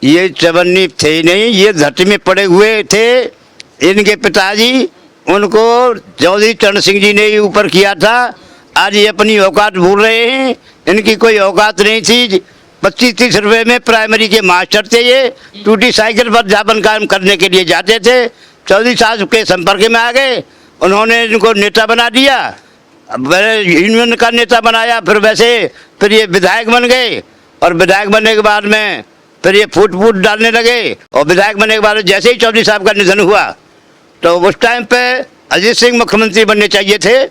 ये चवन्नी थे ही नहीं, ये धरती में पड़े हुए थे। इनके पिताजी उनको चौधरी चरण सिंह जी ने ही ऊपर किया था। आज ये अपनी औकात भूल रहे हैं, इनकी कोई औकात नहीं थी। 25-30 रुपये में प्राइमरी के मास्टर थे। ये टूटी साइकिल पर जापन काम करने के लिए जाते थे। चौधरी साहब के संपर्क में आ गए, उन्होंने इनको नेता बना दिया, यूनियन का नेता बनाया। फिर ये विधायक बन गए और विधायक बनने के बाद में फिर ये फूट डालने लगे। और विधायक बनने के बाद जैसे ही चौधरी साहब का निधन हुआ तो उस टाइम पे अजीत सिंह मुख्यमंत्री बनने चाहिए थे,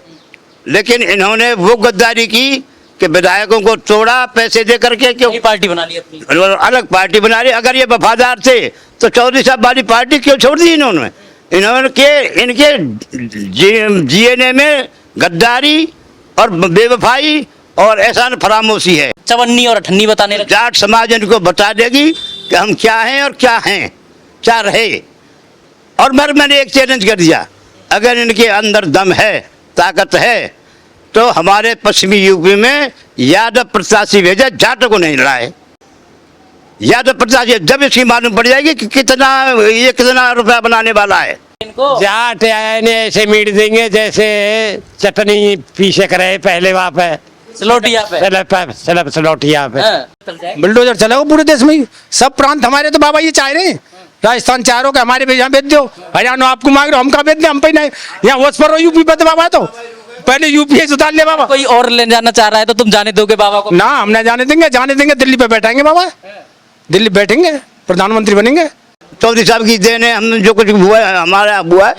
लेकिन इन्होंने वो गद्दारी की कि विधायकों को तोड़ा पैसे दे करके। क्यों पार्टी बना ली अपनी, अलग पार्टी बना ली। अगर ये वफादार थे तो चौधरी साहब वाली पार्टी क्यों छोड़ दी इन्होंने? इनके जीएनए में गद्दारी और बेवफाई और एहसान फरामोशी है। चवन्नी और अठन्नी बताने लगे। जाट समाज इनको बता देगी कि हम क्या हैं और क्या हैं, क्या रहे। और मैंने एक चैलेंज कर दिया, अगर इनके अंदर दम है, ताकत है, तो हमारे पश्चिमी यूपी में यादव प्रत्याशी भेजा, जाटों को नहीं लड़ाए। यादव प्रत्याशी जब इसकी मालूम पड़ जाएगी कि कितना रुपया बनाने वाला है। जाट ऐसे मीट देंगे जैसे चटनी पीछे करे पहले वहाँ पे सलोटिया पे सलोटिया पे बुलडोजर चलेगा पूरे देश में। सब प्रांत हमारे तो बाबा ये चाह रहे हैं, राजस्थान चाह रहे हो कि हमारे यहाँ बेच दो, हरियाणा आपको मांग रहे हो, हम कहाँ बेच दे, हम पे नहीं। यहाँ वोट पर यूपी पे बाबा, तो पहले यूपी सुधार ले बाबा। कोई और ले जाना चाह रहा है तो तुम जाने दोगे बाबा को? ना, हम नहीं जाने देंगे। दिल्ली पे बैठाएंगे बाबा, दिल्ली बैठेंगे, प्रधानमंत्री बनेंगे। चौधरी साहब की देन है, हम जो कुछ हुआ है हमारा हुआ है।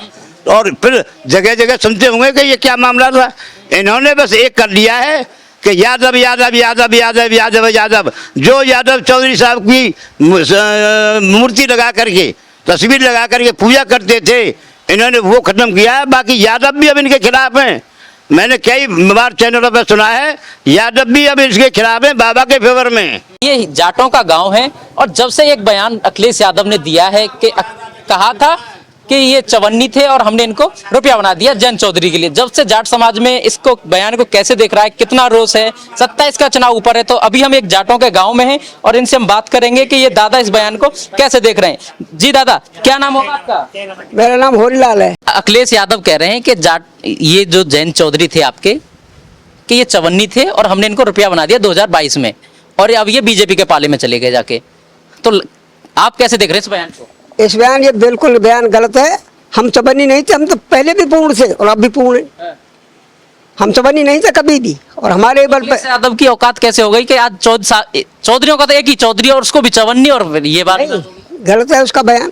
और फिर जगह जगह सुनते होंगे कि ये क्या मामला था। इन्होंने बस एक कर लिया है कि यादव यादव यादव यादव यादव यादव। जो यादव चौधरी साहब की मूर्ति लगा करके, तस्वीर लगा करके पूजा करते थे, इन्होंने वो खत्म किया है। बाकी यादव भी अब इनके खिलाफ हैं। मैंने कई बार चैनलों पर सुना है, यादव भी अब इसके खिलाफ है, बाबा के फेवर में। ये जाटों का गांव है और जब से एक बयान अखिलेश यादव ने दिया है कि कहा था कि ये चवन्नी थे और हमने इनको रुपया बना दिया जैन चौधरी के लिए, जब से जाट समाज में इसको बयान को कैसे देख रहा है, कितना रोष है। 27 का चुनाव ऊपर है। तो अभी हम एक जाटों के गांव में हैं और इनसे हम बात करेंगे कि ये दादा इस बयान को कैसे देख रहे हैं। जी दादा, क्या नाम होगा आपका? मेरा नाम होरीलाल है। अखिलेश यादव कह रहे हैं कि जाट ये जो जैन चौधरी थे आपके, कि ये चवन्नी थे और हमने इनको रुपया बना दिया 2022 में, और अब ये बीजेपी के पाले में चले गए जाके। तो आप कैसे देख रहे हैं इस बयान को? इस बयान, ये बिल्कुल बयान गलत है। हम चवन्नी नहीं थे, हम तो पहले भी पूर्ण थे और अब भी पूर्ण है। हम चवन्नी नहीं थे कभी भी, और हमारे बल पे यादव की औकात कैसे हो गई कि आज चौधरियों का तो एक ही चौधरी और उसको भी चवन्नी, और ये बात गलत है उसका बयान।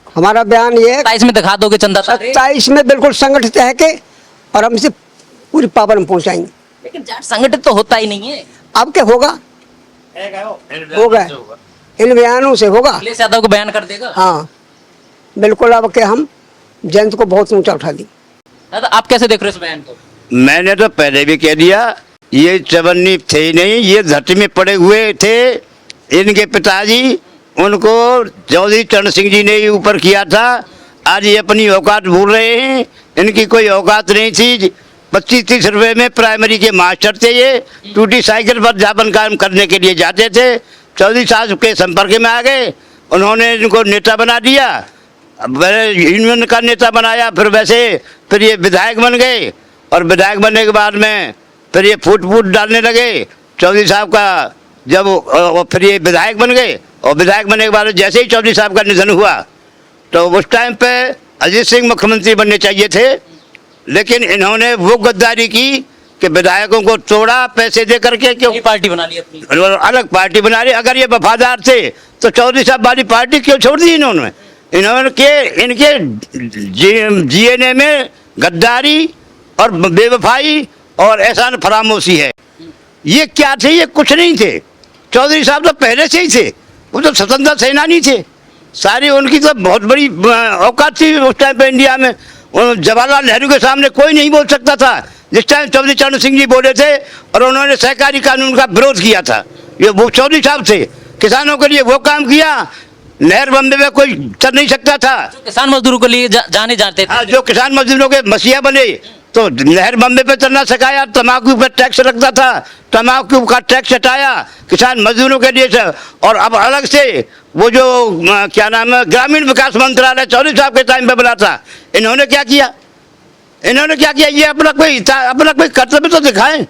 हमारा बयान ये 27 में दिखा दोगे चंदा? 27 में बिल्कुल संगठित है के, और हम इसे पूरी पावर में पहुंचाएंगे। लेकिन जाट संगठित तो होता ही नहीं है। अब क्या होगा? होगा, इन बयानों से होगा। अखिलेश यादव को बयान कर देगा। हाँ बिल्कुल। अब के हम जयंत को बहुत ऊंचा उठा दी। दादा आप कैसे देख रहे हो इस बयान को? मैंने तो पहले भी कह दिया, ये चवन्नी थे ही नहीं, ये धरती में पड़े हुए थे। इनके पिताजी उनको चौधरी चरण सिंह जी ने ही ऊपर किया था। आज ये अपनी औकात भूल रहे हैं, इनकी कोई औकात नहीं थी। 25-30 रुपये में प्राइमरी के मास्टर थे। ये टूटी साइकिल पर जापन काम करने के लिए जाते थे। चौधरी साहब के संपर्क में आ गए, उन्होंने इनको नेता बना दिया, यूनियन का नेता बनाया। फिर ये विधायक बन गए और विधायक बनने के बाद में फिर ये फूट डालने लगे चौधरी साहब का। फिर ये विधायक बन गए और विधायक बनने के बाद जैसे ही चौधरी साहब का निधन हुआ तो उस टाइम पे अजीत सिंह मुख्यमंत्री बनने चाहिए थे, लेकिन इन्होंने वो गद्दारी की कि विधायकों को तोड़ा पैसे दे करके। क्यों पार्टी बना ली अपनी, अलग पार्टी बना ली। अगर ये वफादार थे तो चौधरी साहब वाली पार्टी क्यों छोड़ दी इन्होंने? इनके जीएनए में गद्दारी और बेवफाई और एहसान फरामोशी है। ये क्या थे? ये कुछ नहीं थे। चौधरी साहब तो पहले से ही थे, वो तो स्वतंत्रता सेनानी थे। सारी उनकी तो बहुत बड़ी औकात थी उस टाइम पे इंडिया में। जवाहरलाल नेहरू के सामने कोई नहीं बोल सकता था जिस टाइम चौधरी चरण सिंह जी बोले थे, और उन्होंने सहकारी कानून का विरोध किया था। ये वो चौधरी साहब थे। किसानों के लिए वो काम किया, नहर बंबे में कोई चल नहीं सकता था। किसान मजदूरों के लिए जाने जाते थे। जो किसान मजदूरों के मसीहा बने, तो नहर बम्बे पे चलना सिखाया, तम्बाकू पर टैक्स रखता था, तम्बाकू का टैक्स हटाया किसान मजदूरों के लिए से। और अब अलग से वो जो क्या नाम है ग्रामीण विकास मंत्रालय चौधरी साहब के टाइम पे बना था, इन्होंने क्या किया, इन्होंने क्या किया? ये अपना कोई कर्तव्य तो दिखाएं।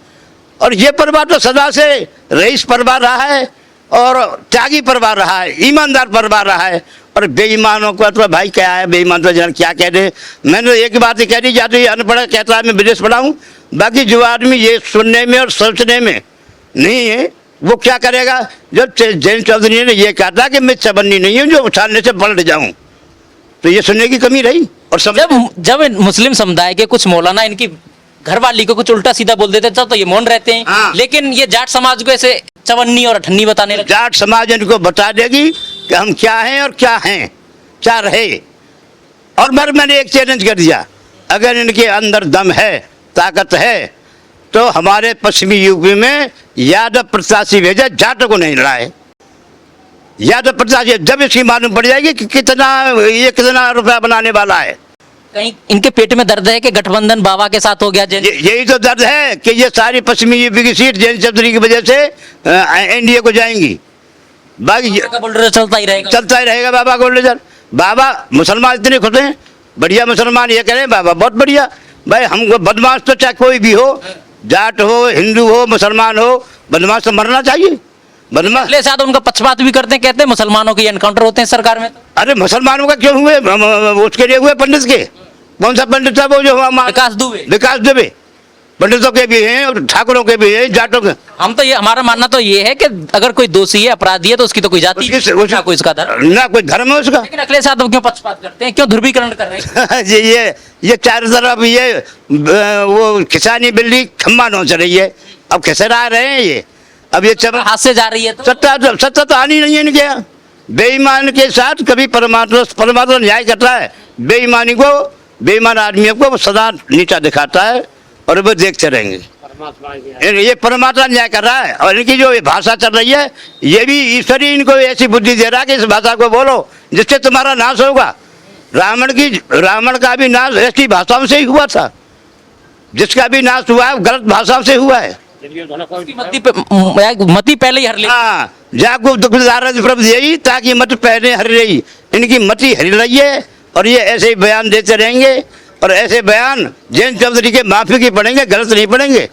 और ये परिवार तो सदा से रईस परिवार रहा है और त्यागी परिवार रहा है, ईमानदार परिवार रहा है। और बेईमानों का तो भाई क्या है, बेईमान तो जन क्या कह रहे। मैंने एक बात ही कह दी जाती है, अनपढ़ कहता है मैं विदेश पढ़ा हूँ, बाकी जो आदमी ये सुनने में और सोचने में नहीं है वो क्या करेगा। जब जैन चौधरी ने ये कहा था कि मैं चवन्नी नहीं हूँ जो उछालने से पलट जाऊँ, तो ये सुनने की कमी रही। और जब मुस्लिम समुदाय के कुछ मौलाना इनकी घरवाली को कुछ उल्टा सीधा बोल देते तो ये मौन रहते हैं। हाँ। लेकिन ये जाट समाज को ऐसे चवन्नी और अठन्नी बताने लगे। जाट समाज इनको बता देगी कि हम क्या हैं और क्या हैं, क्या रहे। और मैंने एक चैलेंज कर दिया, अगर इनके अंदर दम है, ताकत है, तो हमारे पश्चिमी यूपी में यादव प्रत्याशी भेजा, जाटों को नहीं लड़ाए। यादव प्रत्याशी जब इसकी मालूम पड़ जाएगी कि कितना रुपया बनाने वाला है। कहीं इनके पेट में दर्द है कि गठबंधन बाबा के साथ हो गया। यही तो दर्द है कि ये सारी पश्चिमी यूपी की सीट जैन चौधरी की वजह से एनडीए को जाएंगी। बाकी चलता ही रहेगा बाबा का बुलडोजर। बाबा मुसलमान इतने खुश हैं, बढ़िया मुसलमान ये कह रहे हैं बाबा बहुत बढ़िया। भाई हमको बदमाश तो चाहे कोई भी हो, जाट हो, हिंदू हो, मुसलमान हो, बदमाश तो मरना चाहिए। बदमाश ले साथ उनका पक्षपात भी करते हैं, कहते हैं मुसलमानों के एनकाउंटर होते हैं सरकार में। अरे मुसलमानों का क्यों हुए? उसके लिए हुए पंडित के। कौन सा पंडित था वो जो विकास दुबे? पंडितों के भी हैं और ठाकुरों के भी हैं, जाटों के। हम तो ये हमारा मानना तो ये है कि अगर कोई दोषी है, अपराधी है, तो उसकी तो कोई जाति ना कोई इसका धर्म, ना कोई धर्म है उसका। लेकिन अखिलेश यादव क्यों पक्षपात करते हैं, क्यों ध्रुवीकरण कर रहे हैं? ये चारों तरफ ये वो किसानी बिल्ली खम्मा नोच रही है। अब कैसे रह रहे हैं ये? अब ये हाथ से जा रही है तो सत्ता तो आनी नहीं है इनके। बेईमान के साथ कभी परमात्मा न्याय करता है, बेईमानी को, बेईमान आदमियों को वो सदा नीचा दिखाता है और वो देखते रहेंगे। ये परमात्मा न्याय कर रहा है। और इनकी जो भाषा चल रही है, ये भी ईश्वर ही इनको ऐसी बुद्धि दे रहा है कि इस भाषा को बोलो जिससे तुम्हारा नाश होगा। रावण का भी नाश ऐसी भाषाओं से ही हुआ था, जिसका भी नाश हुआ है गलत भाषाओं से हुआ है। मती पहले ही हर ली। हाँ, जागो दुखदार प्रभु यही ताकि मत पहले हर रही। इनकी मती हर रही है और ये ऐसे ही बयान देते रहेंगे। और ऐसे बयान जैन चौधरी के माफी की पड़ेंगे, गलत नहीं पड़ेंगे।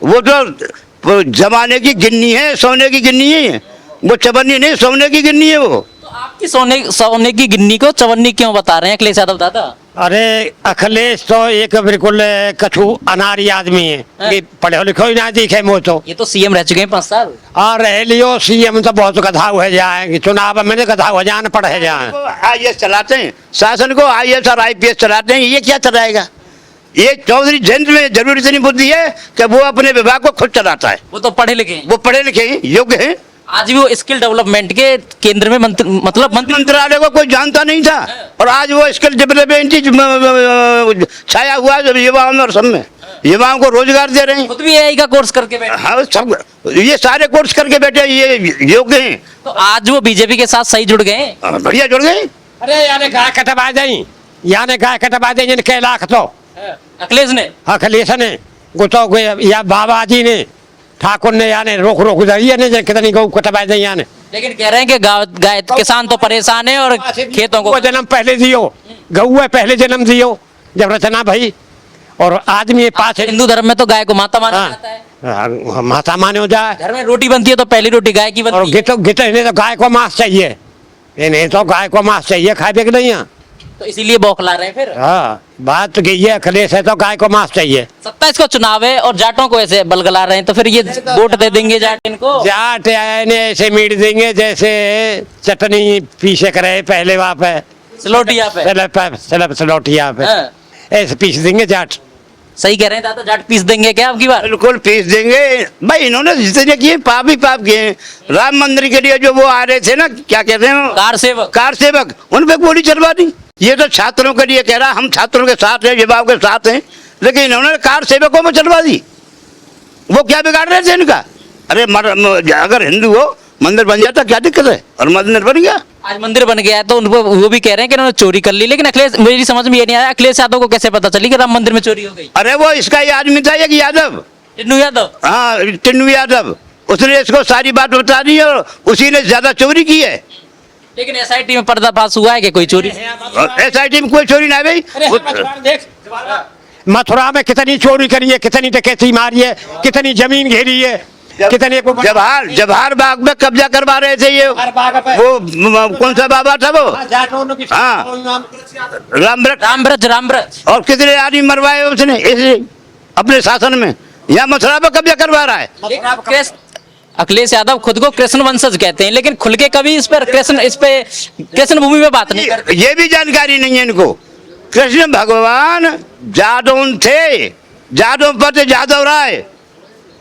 वो तो जमाने की गिन्नी है, सोने की गिन्नी है वो, चवन्नी नहीं, सोने की गिन्नी है वो। तो आपकी सोने की गिन्नी को चवन्नी क्यों बता रहे हैं अखिलेश यादव दादा? अरे अखिलेश तो एक बिल्कुल कछु अनारी आदमी है कि पढ़े लिखे ही ना दिखे मुँह तो। ये तो सीएम रह चुके हैं 5 साल। और रह लियो सीएम तो बहुत गधा हो जाए, चुनाव में गधा हो जाए, पढ़े जाए। आईएएस चलाते हैं, शासन को आईएएस और आईपीएस चलाते हैं, ये क्या चलाएगा? ये चौधरी जयंत में जरूर इतनी बुद्धि है कि वो अपने विभाग को खुद चलाता है। वो तो पढ़े लिखे हैं, वो पढ़े लिखे हैं, योग्य हैं। आज भी वो स्किल डेवलपमेंट के केंद्र में मंत्रालय को कोई जानता नहीं था और आज वो स्किल डेवलपमेंट छाया हुआ है युवाओं में और सब में। युवाओं को रोजगार दे रहे हैं। खुद भी एआई का कोर्स करके बैठे। हाँ, सब ये सारे कोर्स करके बैठे, ये योग्य हैं। तो आज वो बीजेपी के साथ सही जुड़ गए, बढ़िया जुड़ गए। अरे यानी गाय कटवा जाई, यानी गाय कटवा दे जिनके लाख तो अखिलेश ने गुतो या बाबा जी ने, ठाकुर ने, यानी रोक जाइए ने कितनी गौ कटवा दी यानी। लेकिन कह रहे हैं कि गाय किसान तो परेशान है और खेतों को जन्म पहले दियो, गऊ पहले जन्म दियो जब रचना भाई। और आदमी पास हिंदू धर्म में तो गाय को माता माना जाता है। माता माने हो जाए। घर में रोटी बनती है तो पहली रोटी गाय की बनती है। और इन्हें तो गाय को मांस चाहिए, इन्हें तो गाय को मांस चाहिए खाए कि नहीं है, तो इसीलिए बौखला रहे हैं फिर। हाँ, बात तो ये अखिलेश है तो गाय को मांस चाहिए। 27 को चुनाव है और जाटों को ऐसे बलगला रहे हैं, तो फिर ये वोट दे देंगे जाट इनको। जाट ऐसे मीट देंगे जैसे चटनी पीसे करे पहले वहाँ पे सलोटिया पे ऐसे पीस देंगे जाट। सही कह रहे हैं दादा, जाट पीस देंगे क्या आपकी बात? बिल्कुल पीस देंगे भाई। इन्होंने जितने किए पाप ही पाप किए। राम मंदिर के लिए जो वो आ रहे थे ना, क्या कहते हैं, कार सेवक, उन पे गोली चलवा दी। ये तो छात्रों के लिए कह रहा, हम छात्रों के साथ हैं, युवाओं के साथ हैं, लेकिन इन्होंने कार सेवकों में चलवा दी। वो क्या बिगाड़ रहे थे इनका? अरे अगर हिंदू हो, मंदिर बन जाता क्या दिक्कत है? और मंदिर बन गया। आज मंदिर बन गया है तो उनको वो भी कह रहे हैं कि उन्होंने चोरी कर ली, लेकिन अखिलेश, मेरी समझ में ये नहीं आया अखिलेश यादव को कैसे पता चली कि राम मंदिर में चोरी हो गई। अरे वो इसका ही आदमी था एक यादव, टिन्नू यादव। हाँ टिन्नू यादव, उसने इसको सारी बात बता दी और उसी ने ज्यादा चोरी की है। लेकिन एसआईटी में पर्दाफाश हुआ है कि कोई चोरी? SIT में कोई चोरी ना भाई। मथुरा में कितनी चोरी करी है, कितनी डकैती मारी है, कितनी जमीन घेरी है, कितने को जवाहर बाग में कब्जा करवा रहे थे ये, वो कौन सा बाबा था वो, हाँ रामब्रज। और कितने आदमी मरवाए उसने इस अपने शासन में, यहाँ मथुरा पर कब्जा करवा रहा है। अखिलेश यादव खुद को कृष्ण वंशज कहते हैं, लेकिन खुल के कभी इस पे कृष्ण भूमि में बात नहीं करते। ये भी जानकारी नहीं है इनको। कृष्ण भगवान जादव थे, जादव पते जादव राय,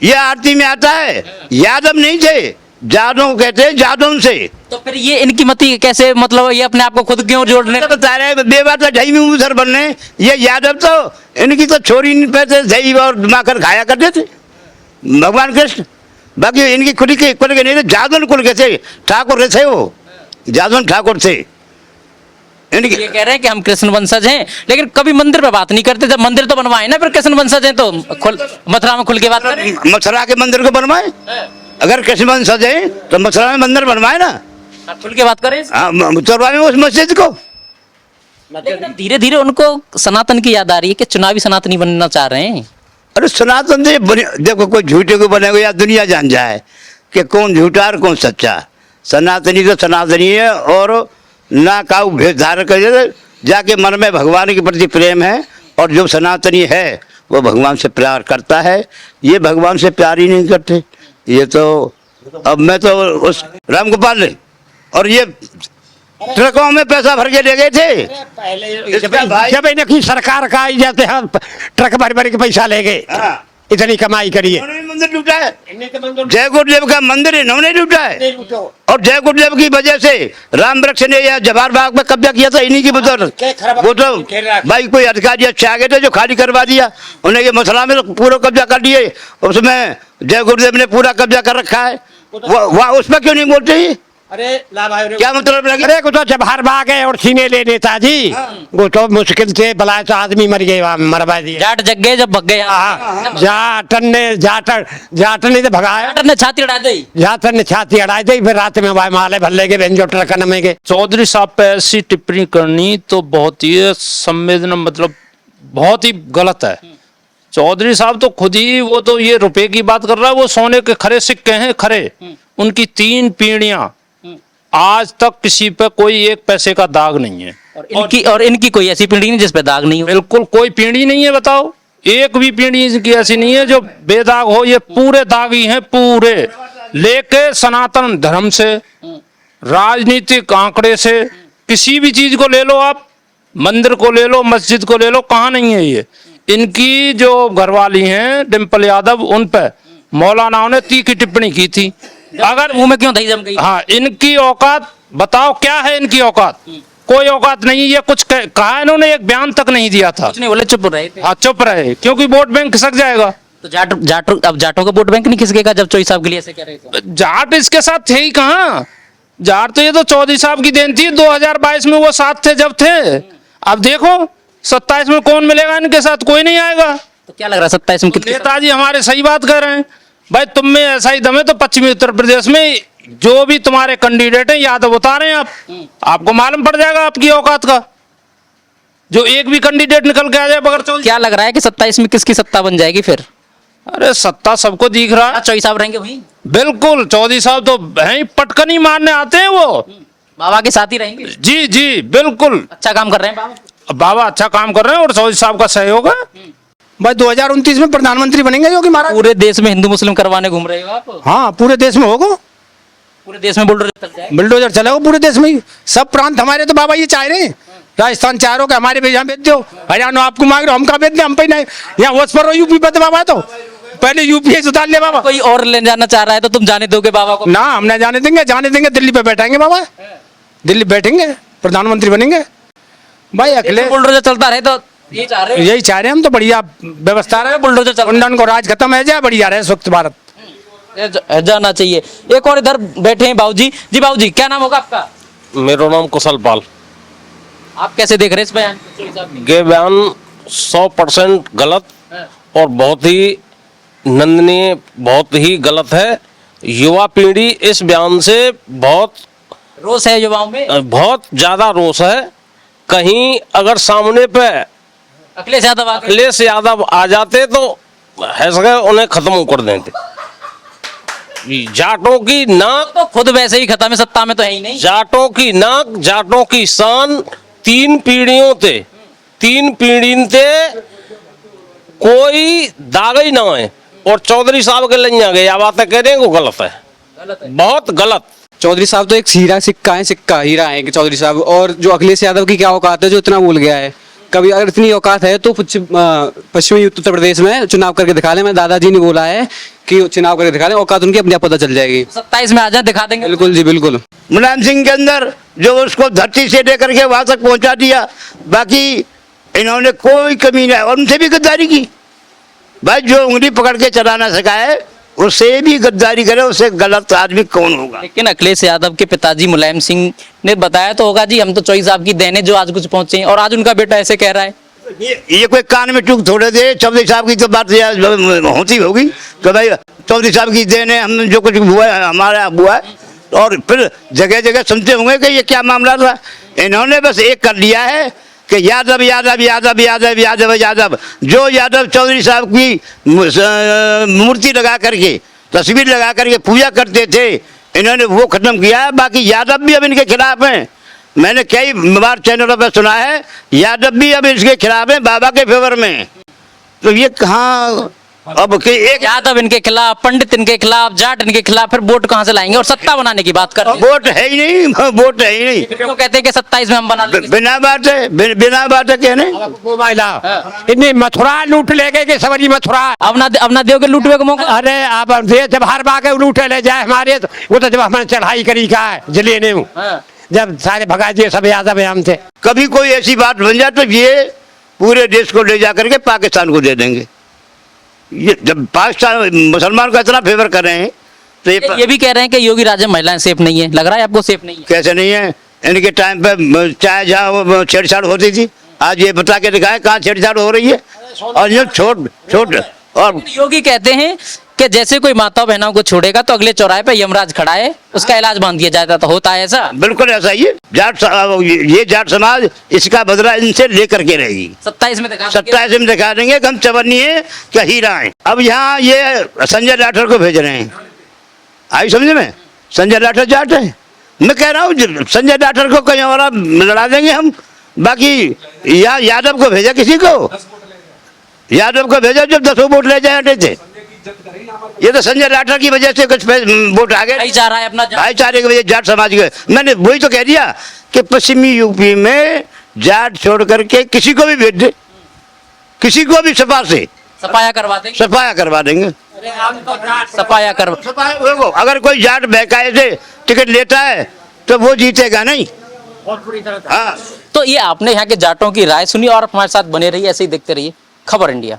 ये आरती में आता है। यादव नहीं थे, जादव कहते हैं जादव से। तो फिर ये इनकी मती कैसे, मतलब ये अपने आप को खुद क्यों जोड़ने? बता रहे बेबात ढाई में मुसर बनने, ये यादव तो इनकी तो छोरी नहीं पैसे दही और माखन खाया करते थे भगवान कृष्ण। बाकी इनकी खुद के कुल के नहीं थे, जादवन कुल के थे, ठाकुर थे वो, जादवन ठाकुर थे। ये कह रहे हैं कि हम कृष्ण वंशज हैं, लेकिन कभी मंदिर पे बात नहीं करते। जब मंदिर तो बनवाए ना, फिर कृष्ण वंशज हैं तो मथुरा में खुल के बात करें। मथुरा के मंदिर को बनवाए, अगर कृष्ण वंशज है तो मथुरा में मंदिर बनवाए ना, खुल के बात करें। मथुरा में उस मस्जिद को। लेकिन धीरे धीरे उनको सनातन की याद आ रही है कि चुनावी सनातनी बनना चाह रहे हैं। अरे सनातन देखो कोई झूठे को बनेगा या दुनिया जान जाए कि कौन झूठा और कौन सच्चा। सनातनी तो सनातनी है, और ना काऊ भेद धारण कर, जाके मन में भगवान के प्रति प्रेम है, और जो सनातनी है वो भगवान से प्यार करता है। ये भगवान से प्यार ही नहीं करते। ये तो अब मैं तो उस राम गोपाल ने और ये ट्रकों में पैसा भर के ले गए थे पहले जब इनकी सरकार का आई जाते हैं ट्रक भर भर के पैसा ले गए, इतनी कमाई करी है। मंदिर लूटा है, जय गुरुदेव का मंदिर इन्होंने लूटा है, और जय गुरुदेव की वजह से राम वृक्ष ने या जवाहर बाग में कब्जा किया था इन्हीं की बदौलत। वो तो भाई कोई अधिकारी अच्छे आ गए थे जो खाली करवा दिया, उन्हें ये मथुरा में पूरा कब्जा कर दिए, उसमें जय गुरुदेव ने पूरा कब्जा कर रखा है। वह उस पर क्यों नहीं बोलते ही? अरे ला भाई क्या मतलब लगे? अरे को तो जवाहर बाग है और सीने ले नेताजी, वो तो मुश्किल से बुलाए तो आदमी मर गए, वहाँ मरवा दिए। जाट जग गए जब भग गए। जाटन ने तो भगाया, जाट ने छाती अड़ा दी, जाटन ने छाती अड़ाई दी, फिर रात में भाई माले भल्ले के बेंजो ट्रक में गए। चौधरी साहब पे ऐसी टिप्पणी करनी तो बहुत ही संवेदना, मतलब बहुत ही गलत है। चौधरी साहब तो खुद ही, वो तो ये रुपए की बात कर रहा है, वो सोने के खरे सिक्के हैं, खरे। उनकी 3 पीढ़ियां, आज तक किसी पे कोई एक पैसे का दाग नहीं है। और इनकी कोई ऐसी पीढ़ी नहीं जिस पे दाग नहीं हो। बिल्कुल कोई पीढ़ी नहीं है, बताओ एक भी पीढ़ी इनकी ऐसी नहीं है जो बेदाग हो। ये पूरे दागी हैं, पूरे लेके सनातन धर्म से, राजनीतिक आंकड़े से, किसी भी चीज को ले लो आप, मंदिर को ले लो, मस्जिद को ले लो, कहाँ नहीं है ये। इनकी जो घरवाली हैं डिम्पल यादव, उन पे मौलानाओं ने तीखी टिप्पणी की थी। अगर मुंह में क्यों दही जम गई? हाँ, इनकी औकात बताओ क्या है? इनकी औकात कोई औकात नहीं। ये कुछ कहा इन्होंने, एक बयान तक नहीं दिया था। कुछ नहीं बोले, चुप रहे थे। हाँ चुप रहे, क्योंकि वोट बैंक खिसक जाएगा। तो अब जाटों का वोट बैंक नहीं खिसकेगा जब चौधरी साहब के लिए ऐसे कह रहे थे। जाट इसके साथ थे ही कहाँ? जाट तो ये तो चौधरी साहब की देन थी। 2022 में वो साथ थे जब थे। अब देखो 27 में कौन मिलेगा इनके साथ? कोई नहीं आएगा। तो क्या लग रहा है 27 में कितने? नेताजी हमारे सही बात कर रहे हैं भाई, तुम में ऐसा ही दम है तो पश्चिमी उत्तर प्रदेश में जो भी तुम्हारे कैंडिडेट हैं यादव उतारे आप, आपको मालूम पड़ जाएगा आपकी औकात का। जो एक भी कैंडिडेट निकल के आ जाए बगैर चौधरी। क्या लग रहा है कि 27 में किसकी सत्ता बन जाएगी फिर? अरे सत्ता सबको दिख रहा है। चौधरी साहब रहेंगे वहीं? बिल्कुल, चौधरी साहब तो हैं, पटकनी मारने आते हैं वो। बाबा के साथ ही रहेंगे? जी जी बिल्कुल, अच्छा काम कर रहे हैं बाबा। बाबा अच्छा काम कर रहे हैं और चौधरी साहब का सहयोग है। भाई 2029 में प्रधानमंत्री बनेंगे योगी महाराज। पूरे देश में हिंदू मुस्लिम करवाने घूम रहे हो आप? हाँ पूरे देश में होगा, पूरे देश में बुलडोजर चल जाएगा। बुलडोजर चलेगा पूरे देश में ही। सब प्रांत हमारे तो बाबा ये चाह रहे हैं, राजस्थान चाह रहे हो कि हमारे भी यहाँ भेज दो, हरियाणा आपको मांग रहे हो, हम कहाँ भेज दें, हम पे नहीं यहाँ वोट पर यूपी पे बाबा, तो पहले यूपी से उतार ले बाबा। कोई और ले जाना चाह रहा है तो तुम जाने दोगे बाबा को? ना हम नहीं जाने देंगे, जाने देंगे दिल्ली पे बैठाएंगे बाबा, दिल्ली बैठेंगे प्रधानमंत्री बनेंगे भाई। अखिलेश बुलडोजर चलता रहे तो ये चाह रहे, यही चाह रहे हैं हम तो, बढ़िया व्यवस्था रहे, बुलडोजर चल उन्नयन को राज खत्म है जाए, बढ़िया रहे स्वच्छ भारत जाना चाहिए। एक और इधर बैठे हैं बाबूजी। जी बाबूजी क्या नाम होगा आपका? मेरा नाम कुशल पाल। आप कैसे देख रहे हैं इस बयान को? चौधरी साहब ने ये बयान 100% गलत और बहुत ही निंदनीय, बहुत ही गलत है। युवा पीढ़ी इस बयान से बहुत रोष है युवाओं में। बहुत ज्यादा रोष है। कहीं अगर सामने पे अखिलेश यादव आकर अखिलेश यादव आ जाते तो है सके उन्हें खत्म कर देते। जाटों की नाक, तो खुद वैसे ही खत्म है, सत्ता में तो है ही नहीं। जाटों की नाक, जाटों की शान, 3 पीढ़ियों ते, 3 पीढ़ी ते कोई दाग ही ना है। और चौधरी साहब के लिए गए या बातें कह रहे हैं वो गलत है, बहुत गलत। चौधरी साहब तो एक हीरा सिक्का है, सिक्का हीरा है कि चौधरी साहब। और जो अखिलेश यादव की क्या औकात है जो इतना भूल गया है। कभी अगर इतनी औकात है तो पश्चिमी उत्तर प्रदेश में चुनाव करके दिखा ले। मैं दादाजी ने बोला है कि चुनाव करके दिखा ले, औकात उनकी अपने आप पता चल जाएगी। 27 में आ जाए, दिखा देंगे। बिल्कुल जी बिल्कुल। मुलायम सिंह के अंदर जो उसको धरती से लेकर के वहां तक पहुंचा दिया, बाकी इन्होंने कोई कमी नहीं, और उनसे भी गद्दारी की। भाई जो उंगली पकड़ के चला ना सका है उससे भी गद्दारी करे, उससे गलत आदमी कौन होगा। लेकिन अखिलेश यादव के पिताजी मुलायम सिंह ने बताया तो होगा जी, हम तो चौधरी साहब की देने जो आज कुछ पहुंचे हैं, और आज उनका बेटा ऐसे कह रहा है। ये कोई कान में चूक थोड़े दे। चौधरी साहब की तो बात होती होगी तो भाई चौधरी साहब की देने, हम जो कुछ हुआ है हमारा हुआ है। और फिर जगह जगह सुनते होंगे कि ये क्या मामला था। इन्होंने बस एक कर लिया है कि यादव यादव यादव यादव यादव यादव। जो यादव चौधरी साहब की मूर्ति लगा करके, तस्वीर लगा करके पूजा करते थे, इन्होंने वो खत्म किया है। बाकी यादव भी अब इनके खिलाफ हैं। मैंने कई बार चैनलों पर सुना है यादव भी अब इसके खिलाफ हैं, बाबा के फेवर में। तो ये कहाँ अब कि एक यादव इनके खिलाफ, पंडित इनके खिलाफ, जाट इनके खिलाफ, फिर वोट कहां से लाएंगे? और सत्ता बनाने की बात कर रहे हैं। वोट है ही नहीं, वोट है ही नहीं। तो कहते हैं कि 27 में हम बना लेंगे। बिना बात है, बिना बात है कहने। इतनी मथुरा लूट ले गए कि सवरी मथुरा। अब ना दोगे लूटवे का मौका। अरे अब जब हर बार लूटे ले जाए हमारे तो वो तो जब हमने चढ़ाई करी का है जिले ने, जब सारे भगा दिए सब यादव हम थे। कभी कोई ऐसी बात बन जाए तो ये पूरे देश को ले जाकर के पाकिस्तान को दे देंगे। ये जब पाकिस्तान मुसलमान का इतना फेवर कर रहे हैं तो ये भी कह रहे हैं कि योगी राज में महिलाएं सेफ नहीं है। लग रहा है आपको सेफ नहीं है? कैसे नहीं है? इनके टाइम पे चाहे जहाँ छेड़छाड़ होती थी, आज ये बता के दिखाए कहाँ छेड़छाड़ हो रही है। और ये छोट और योगी कहते हैं कि जैसे कोई माता बहनों को छोड़ेगा तो अगले चौराहे पे यमराज खड़ा है, उसका इलाज बांध दिया जाता। तो होता है ऐसा? बिल्कुल ऐसा ही है। ये जाट समाज इसका बदला इनसे लेकर के रहेगी। 27 में दिखा 27 में दिखा देंगे कि हम चवन्नी है क्या हीरा है। अब यहाँ ये संजय राठौर को भेज रहे हैं, आई समझे में? संजय राठौर जाट है। मैं कह रहा हूँ संजय राठौर को कहीं और लड़ा देंगे हम। बाकी यहाँ यादव को भेजा, किसी को यादव को भेजा जब 10 वोट ले जाए थे। ये तो संजय राठौर की वजह से कुछ वोट आ गए। भाईचारा है अपना, भाईचारे की वजह जाट समाज के। मैंने वही तो कह दिया कि पश्चिमी यूपी में जाट छोड़ करके किसी को भी भेज दे, किसी को भी सपा से सफाया करवा देंगे। सफाया करवा देंगे। सफाया करवा, देखो अगर कोई जाट बहकाए से टिकट लेता है तो वो जीतेगा नहीं। हाँ। तो ये आपने यहाँ के जाटों की राय सुनी और हमारे साथ बने रहिए, ऐसे ही देखते रहिए खबर इंडिया।